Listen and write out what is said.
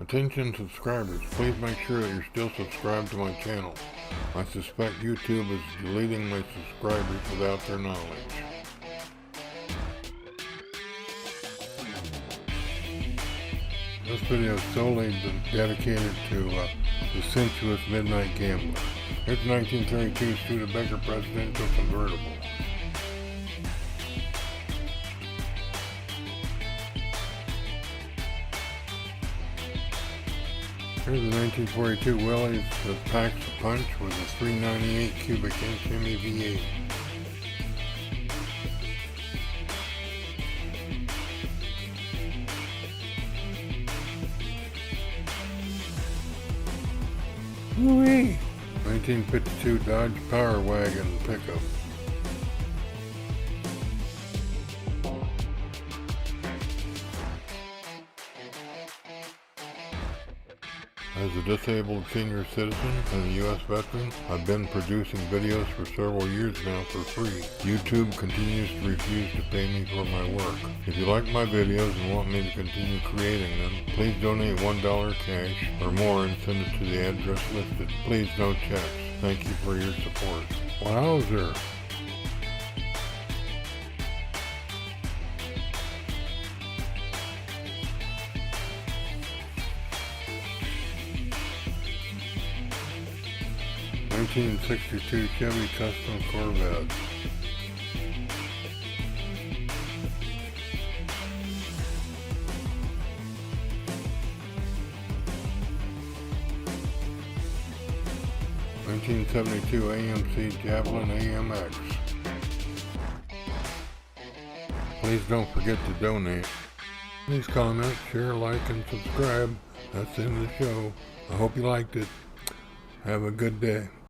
Attention subscribers, please make sure that you're still subscribed to my channel. I suspect YouTube is deleting my subscribers without their knowledge. This video is solely dedicated to the Sensuous Midnight Gambler. Here's 1932 Studebaker Presidential Convertible. Here's the 1942 Willys that packs a punch with a 398 cubic inch Hemi V8. Whee! 1952 Dodge Power Wagon pickup. As a disabled senior citizen and a U.S. veteran, I've been producing videos for several years now for free. YouTube continues to refuse to pay me for my work. If you like my videos and want me to continue creating them, please donate $1 cash or more and send it to the address listed. Please no checks. Thank you for your support. Wowzer! (1962) Chevy Custom Corvette. (1972) AMC Javelin AMX. Please don't forget to donate. Please comment, share, like, and subscribe. That's the end of the show. I hope you liked it. Have a good day.